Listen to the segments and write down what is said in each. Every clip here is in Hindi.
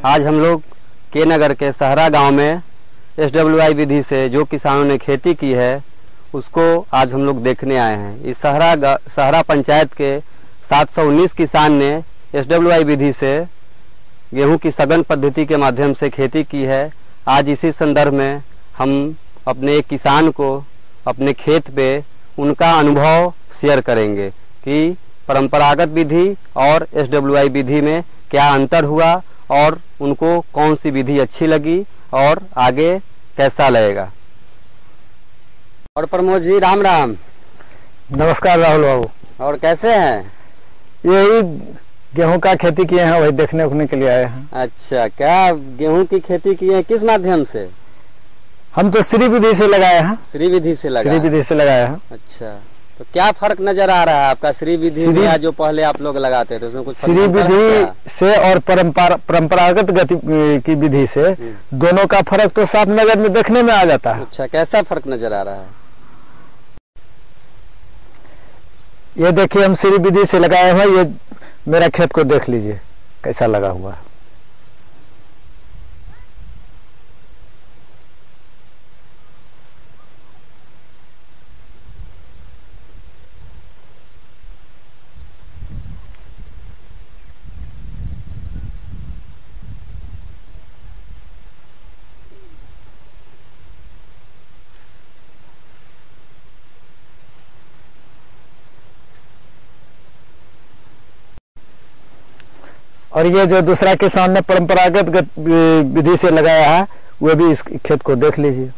आज हम लोग के नगर के सहरा गांव में SWI विधि से जो किसानों ने खेती की है उसको आज हम लोग देखने आए हैं। इस सहरा पंचायत के 719 किसान ने SWI विधि से गेहूं की सघन पद्धति के माध्यम से खेती की है। आज इसी संदर्भ में हम अपने एक किसान को अपने खेत पे उनका अनुभव शेयर करेंगे कि परंपरागत विधि और SWI विधि में क्या अंतर हुआ और उनको कौन सी विधि अच्छी लगी और आगे कैसा लगेगा। और प्रमोद जी राम राम। नमस्कार राहुल बाबू। और कैसे हैं? यही गेहूं का खेती किए हैं, वही देखने उखने के लिए आए हैं। अच्छा, क्या गेहूं की खेती किए हैं? किस माध्यम से? हम तो श्री विधि से लगाए हैं। श्री विधि से लगाए? श्री विधि से लगाए हैं। अच्छा, तो क्या फर्क नजर आ रहा है आपका श्री विधि में या जो पहले आप लोग लगाते थे उसमें कुछ? श्री विधि से और परंपरागत गति की विधि से दोनों का फर्क तो साफ नजर में देखने में आ जाता है। अच्छा, कैसा फर्क नजर आ रहा है? ये देखिए, हम श्री विधि से लगाए हुए, ये मेरा खेत को देख लीजिए कैसा लगा हुआ है। और ये जो दूसरा किसान ने परंपरागत विधि से लगाया है वो भी इस खेत को देख लीजिए,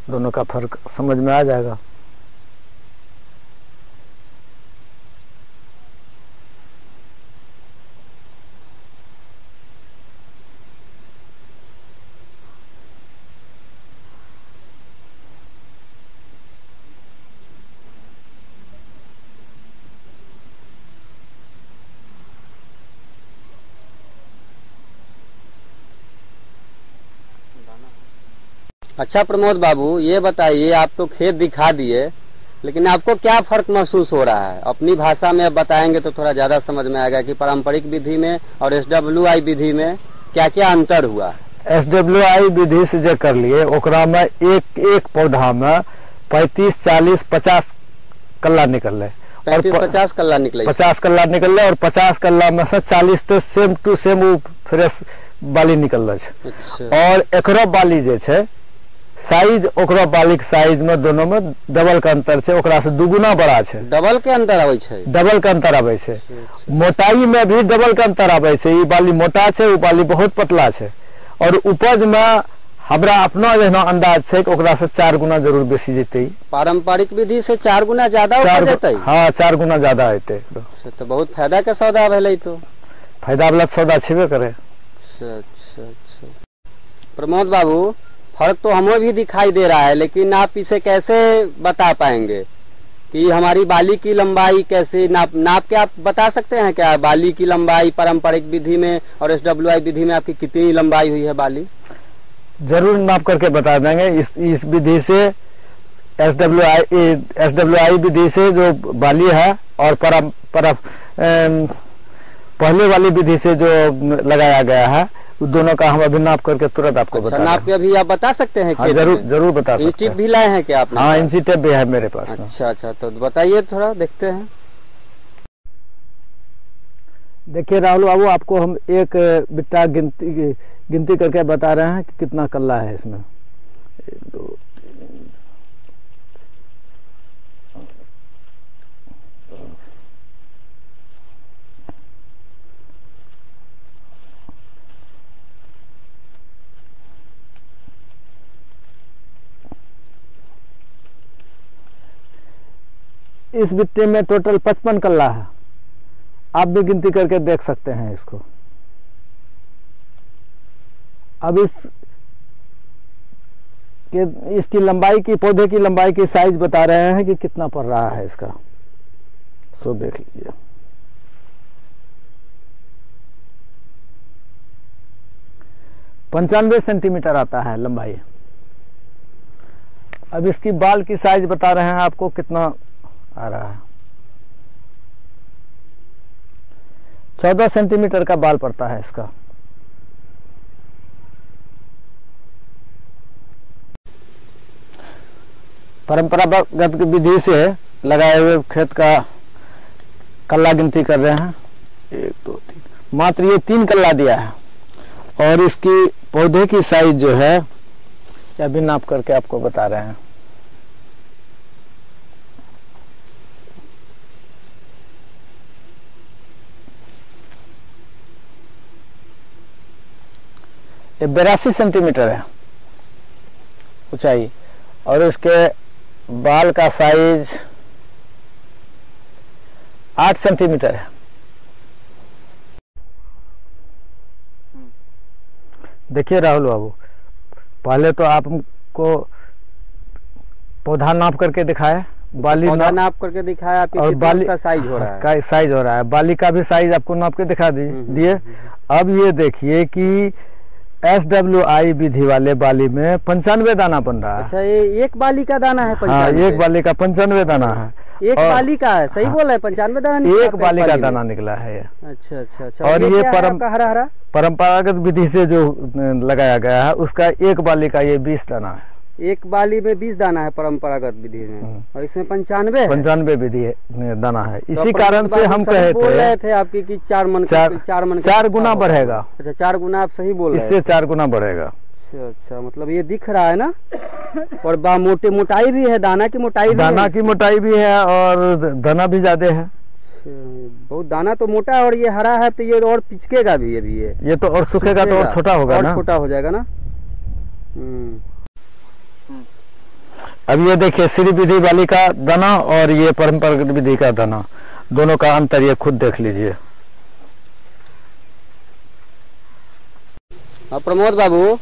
दोनों का फर्क समझ में आ जाएगा। अच्छा प्रमोद बाबू, ये बताइए, आप तो खेत दिखा दिए लेकिन आपको क्या फर्क महसूस हो रहा है? अपनी भाषा में अब बताएंगे तो थोड़ा ज्यादा समझ में आएगा कि पारंपरिक विधि में और SWI विधि में क्या क्या अंतर हुआ। SWI विधि से जो कर लिए ओकरा में एक पौधा में 35, 40, 50 कल्ला निकल रहे। 50 कल्ला निकले? 50 कल्ला निकल रहे और 50 कल्ला में से 40 तो सेम टू सेम फ्रेश बाली निकल रहा है। अच्छा। और एकरो बाली जे छे साइज, ओकरा बाली के साइज में दोनों में डबल का अंतर छे, ओकरा से दुगुना बड़ा छे। डबल के अंतर आवे छे? डबल का अंतर आवे छे। मोटाई में भी डबल का अंतर आवे छे। ई बाली मोटा छे, उ बाली बहुत पतला छे। और उपज में हमरा अपना जहना अंदाज छे कि ओकरा से 4 गुना जरूर बेसी जेतै। पारंपरिक विधि से 4 गुना ज्यादा उपज जेतै? हां, 4 गुना ज्यादा हेतै। तो बहुत फायदा के सौदा भेलै। तो फायदा वाला सौदा छेबे करे। अच्छा। प्रमोद बाबू, फर्क तो हमें भी दिखाई दे रहा है, लेकिन आप इसे कैसे बता पाएंगे कि हमारी बाली की लंबाई कैसे नाप के आप बता सकते हैं क्या? बाली की लंबाई पारंपरिक विधि में और SWI विधि में आपकी कितनी लंबाई हुई है बाली? जरूर नाप करके बता देंगे। इस विधि से SWI विधि से जो बाली है और पहले वाली विधि से जो लगाया गया है दोनों का हम अभी नाप करके तुरंत आपको बता रहे हैं। नाप के अभी आप बता सकते हैं? हाँ, जरूर बता सकते हैं। टिप भी लाए हैं क्या आपने? हाँ, इंची टेप भी है मेरे पास। अच्छा, तो बताइए, थोड़ा देखते हैं। देखिए राहुल बाबू, आपको हम एक बिट्टा गिनती करके बता रहे हैं कि कितना कल्ला है इसमें। 1, 2, 3, इस बिट्टे में टोटल 55 कल्ला है। आप भी गिनती करके देख सकते हैं इसको। अब इसकी लंबाई की, पौधे की लंबाई की साइज बता रहे हैं कि कितना पड़ रहा है इसका। सो देख लीजिए। पंचानवे सेंटीमीटर आता है लंबाई। अब इसकी बाल की साइज बता रहे हैं आपको कितना आ रहा है। 14 सेंटीमीटर का बाल पड़ता है इसका। परंपरागत विधि से लगाए हुए खेत का कल्ला गिनती कर रहे हैं। 1 2 3, मात्र ये 3 कल्ला दिया है। और इसकी पौधे की साइज जो है ये अभी नाप करके आपको बता रहे हैं। ये 82 सेंटीमीटर है ऊंचाई, और इसके बाल का साइज 8 सेंटीमीटर है। देखिए राहुल बाबू, पहले तो आपको पौधा नाप करके दिखाए, बाली नाप करके दिखाया, और बाली का साइज हो रहा है, साइज हो रहा है, बाली का भी साइज आपको नाप के दिखा दिए। अब ये देखिए कि SWI विधि वाले बाली में 95 दाना बन रहा है। अच्छा, ये एक बाली का दाना है? हाँ, एक बाली का 95 दाना है। एक बाली का है, सही बोला है, 95 दाना एक बाली का दाना निकला है ये। अच्छा अच्छा अच्छा। और ये हरा परंपरागत विधि से जो लगाया गया है उसका एक बाली का ये 20 दाना है। एक बाली में 20 दाना है परंपरागत विधि में, और इसमें 95 विधि दाना है। इसी कारण से हम बोल रहे थे आपकी कि 4 गुना बढ़ेगा। अच्छा, 4 गुना, आप सही बोल रहे हैं, इससे 4 गुना बढ़ेगा। अच्छा अच्छा, मतलब ये दिख रहा है ना। और मोटाई भी है, दाना की मोटाई भी है और दाना भी ज्यादा है। बहुत दाना तो मोटा है, और ये हरा है तो ये और पिचकेगा भी अभी। ये तो और सूखेगा तो और छोटा होगा ना, छोटा हो जाएगा ना। अब ये देखिए श्री विधि वाली का दाना और ये परंपरागत विधि का दाना, दोनों का अंतर ये खुद देख लीजिए। प्रमोद बाबू,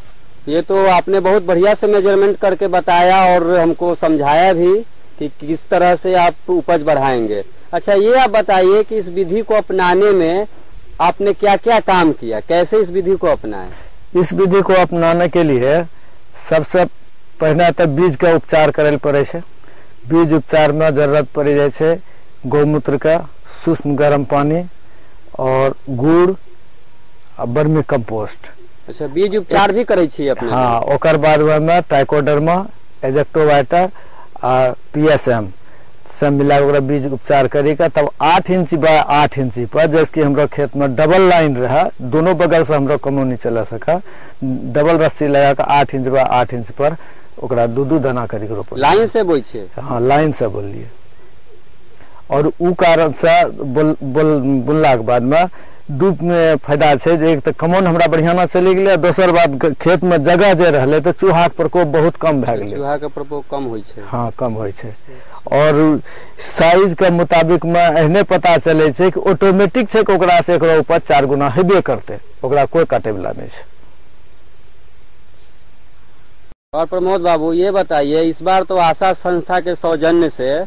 ये तो आपने बहुत बढ़िया से मेजरमेंट करके बताया और हमको समझाया भी कि किस तरह से आप उपज बढ़ाएंगे। अच्छा, ये आप बताइए कि इस विधि को अपनाने में आपने क्या क्या काम किया, कैसे इस विधि को अपनाएं? इस विधि को अपनाने के लिए सबसे पहले तो बीज का उपचार करे पड़े छे। बीज उपचार में जरूरत पड़ी जाए छे गौमूत्र का, सूक्ष्म गर्म पानी और गुड़ और वर्मी कंपोस्ट। अच्छा, बीज उपचार भी करे छी अपने? हाँ, ओकर बाद में ट्राइकोडर्मा, एजेक्टोवाइटर और PSM सब मिला के बीज उपचार करेगा। तब 8 इंच बाय 8 इंच पर, जैसे कि हमरा खेत में डबल लाइन रहा, दोनों बगल से हमरा कमो नहीं चला सका, डबल रस्सी लगा के 8 इंच बाय 8 इंच पर ओकरा 2-2 दाना करी के रोप। लाइन से बोई छे? हाँ, लाइन से बोलिए। और उ कारण से बुनला के बाद में दू में फायदा छे, जे एक तो कमौन हमरा बढ़िया ना चली गेलै, दोसर बात खेत में जगह जे रहले तो चूहा के प्रकोप बहुत कम भए गेलै। चूहा के प्रकोप कम होय छे? हाँ, कम होय छे। और साइज के मुताबिक में एहने पता चले छे कि ऑटोमेटिक छे कि ओकरा से एकरा ऊपर 4 गुना हेबे करते, ओकरा कोई काटे वाला नहीं छे। और प्रमोद बाबू, ये बताइए, इस बार तो आशा संस्था के सौजन्य से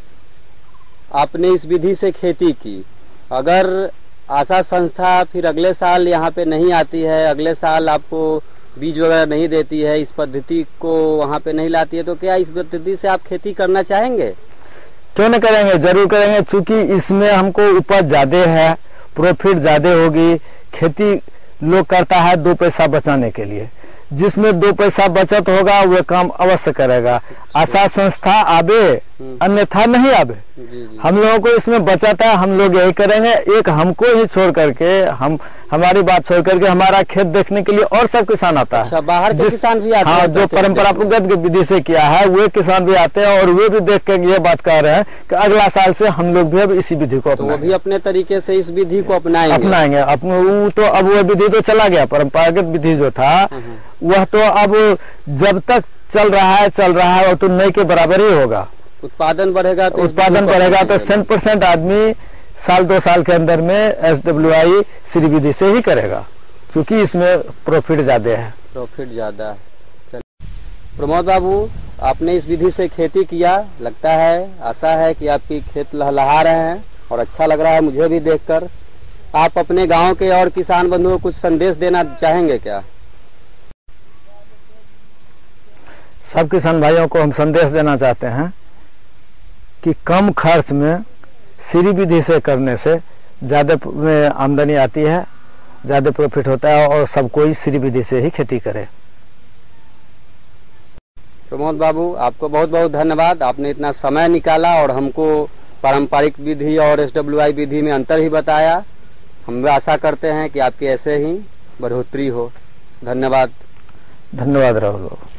आपने इस विधि से खेती की, अगर आशा संस्था फिर अगले साल यहाँ पे नहीं आती है, अगले साल आपको बीज वगैरह नहीं देती है, इस पद्धति को वहाँ पे नहीं लाती है, तो क्या इस पद्धति से आप खेती करना चाहेंगे? क्यों नहीं करेंगे, जरूर करेंगे। चूंकि इसमें हमको उपज ज्यादा है, प्रॉफिट ज्यादा होगी। खेती लोग करता है 2 पैसा बचाने के लिए, जिसमें 2 पैसा बचत होगा वह काम अवश्य करेगा। आशा संस्था आवे अन्यथा नहीं आवे। हम लोगों को इसमें बचत है, हम लोग यही करेंगे। एक हमको ही छोड़ करके, हमारी बात छोड़ करके हमारा खेत देखने के लिए और सब किसान आता है। अच्छा, बाहर के किसान भी आते हैं? हाँ, जो परंपरागत विधि से किया है वे किसान भी आते हैं, और वे भी देख कर ये बात कह रहे हैं कि अगला साल से हम लोग भी अब इसी विधि को तो वो भी अपने तरीके से इस विधि को अपनाएंगे। तो अब वो विधि तो चला गया, परंपरागत विधि जो था वह तो अब जब तक चल रहा है वो तो नई के बराबर ही होगा। उत्पादन बढ़ेगा तो 100% आदमी साल 2 साल के अंदर में SWI श्री विधि से ही करेगा, क्योंकि इसमें प्रॉफिट ज्यादा है। प्रमोद बाबू, आपने इस विधि से खेती किया, लगता है, आशा है कि आपकी खेत लहलहा रहे हैं और अच्छा लग रहा है मुझे भी देखकर। आप अपने गांव के और किसान बंधुओं को कुछ संदेश देना चाहेंगे क्या? सब किसान भाइयों को हम संदेश देना चाहते हैं कि कम खर्च में श्री विधि से करने से ज्यादा आमदनी आती है, ज्यादा प्रॉफिट होता है, और सब कोई श्री विधि से ही खेती करे। प्रमोद बाबू, आपको बहुत बहुत धन्यवाद। आपने इतना समय निकाला और हमको पारंपरिक विधि और SWI विधि में अंतर ही बताया। हम आशा करते हैं कि आपकी ऐसे ही बढ़ोतरी हो। धन्यवाद। धन्यवाद राहुल बाबू।